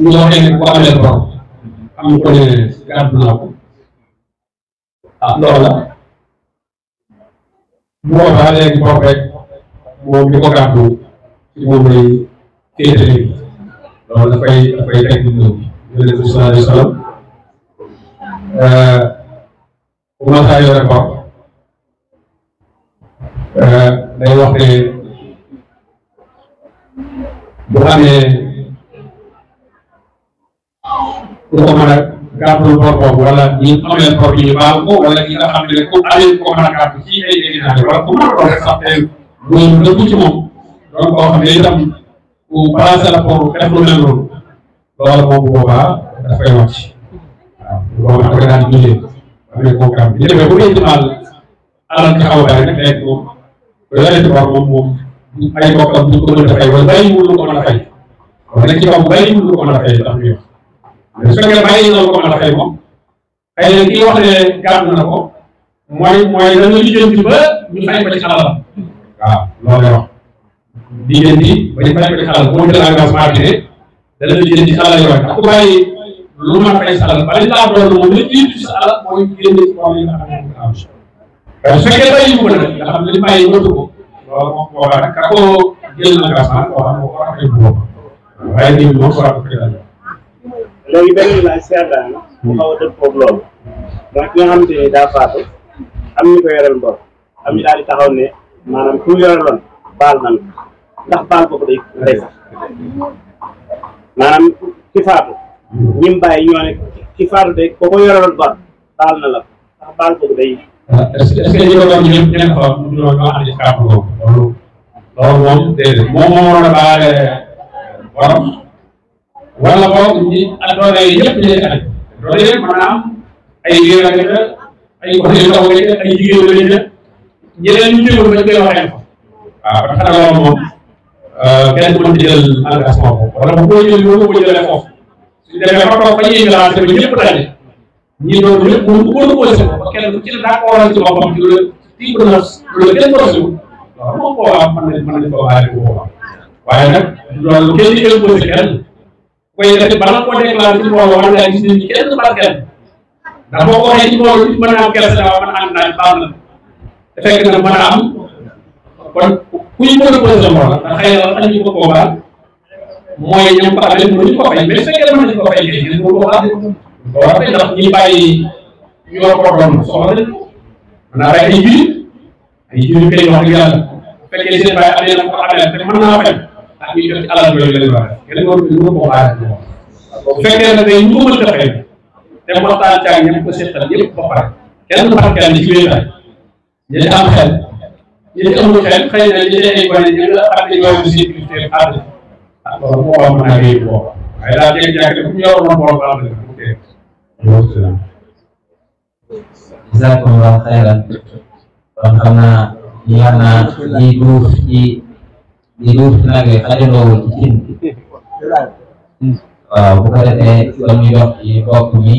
ñu waxee ne boo amee borom am ko ne gàddu naa ko loola bu boobaa léegi bopp rek moom di ko gàddu ci moom lay féete léegi loolu dafay teg dund bi Yonent bi sallallahu alayhi wa sallam bu ma saa yore bopp day wax ne bu amee ku ko mën a gàddul bor boobu wala ñi amee bor bi ñu baal ko wala ñi nga xam ne ku amee ko mën a gàddu ci ay éminaane wala ku mën a doon rek sax te loolu dëggu ci moom donc koo xam ne itam ku placé la pour def lu mel noonu loolu moom bu boobaa dafay wàcc waaw bu boobaa da nga daan jullee amee ko gàmm bi demee bu dee dimaal alal ci xaw a bari nag léegi moom bu yoree ci bor moom ay bokkam duñ ko mën a fay wala bàyyiwul lu ko mën a fay kon nag ci kaw bàyyiwul lu ko mën a fay tax ñuy wax mais su fekkee bàyyi na lu ko mën a fay moom xëy na kii wax ne gàmm na ko mooy da nga lijjanti ba ñu fay ko ci alalam waaw loolu lay wax lijjanti ba ñu fay ko ci alal boo jël engagement bi ne dana lijjanti ci alal yooyu ndax ku bàyyi lu mën a fay sa alal ba li laa doon moom li jiitu sa alal mooy génne ci wàllu yi nga xam ne moom la am su fekkee bàyyi ko nag nga xam ne li bàyyi mëntu ko loolu moom boobaa nag ka ko jël engagement boo xam ne ko rafetlu boobu waaye nit ñi moom ko rafetlu léegi benn laaj seetaan mu xaw a dëpp foofu loolu mooy ki nga xamante ni daa faatu am ñu ko yoreel bor am ñu daal di taxaw ne maanaam ku yoreloon baal nan ndax baal boobu day sax maanaam ki faatu ñi mu bàyyi ñoo ne ki faatu de ko ko yoreloon bor baal na la ndax baal boobu day. est-ce que ñi ko doon ñëpp ñenn fa ñoo andi kàddu boobu loolu moom déedéet moom moo waroon a baale borom wala boog ñi ak doole yi ñëpp ñu nekk nañ doole yi maanaam ay réew ak ay côté yu ndaw ay jigéen lañ ne ñeneen ñu jëloon dañ koy waxee ko waaw parce que loolu moom kenn du mën di jël engagement boobu wala bu ko jël loolu ko jëlee foofu su demee ba toog ba ñuy jëlaat ba ñëpp daje ñi doon ñëpp mënu ko posé ko ba kenn ci la daa ko waral ci boppam ci loolu ci ko na loolu kenn posé ko waaw moom boobaa mën nañ ko bàyyi bu boobaa waaye nag loolu kenn di jël posé kenn koy def bala ko déclaré ci mbooloo war ngaa gis nit ñi kenn bal kenn ndax boo ko waxee ci mbooloo nit mën naa am kersa waaw mën a ànd naa baal na te fekk na mën a am kon ku ñu mën a posé sa mbooloo ndax xëy na añu ko boobaa mooy ñoom ko amee mënuñu ko fay mais su fekkee mën nañu ko fay kay ngeen mënu ko baax boobaa fay ndax ñi bàyyi ñu war ko doon soxla nañ ko mën naa rey ay jur kay wax dëgg yàlla bu fekkee seen bàyyi amee na ko amee te mën naa fay ak ñu jot ci alal yooyu la ñu war a def kenn waru ko xaar bu fekkee ne tey ñu ko mën a defee te waxtaan caag ñëpp ko seetal ñëpp ba pare kenn du xam kenn ci wéetaay ñi ci am xel ñi ci amul xel xëy na ñi ay gone ñi nga xam ne ñoo ci sécurité àdd loolu moo wax mën naa réew boobu waaye daal jékki-jékki bu ñu yoroon borom am na bu tee jazakumullahu xayran kon xam naa ñi duuf ci di duuf nag xajandoowul ci cin waaw bu ko defee dañuy dox ci mbokk mi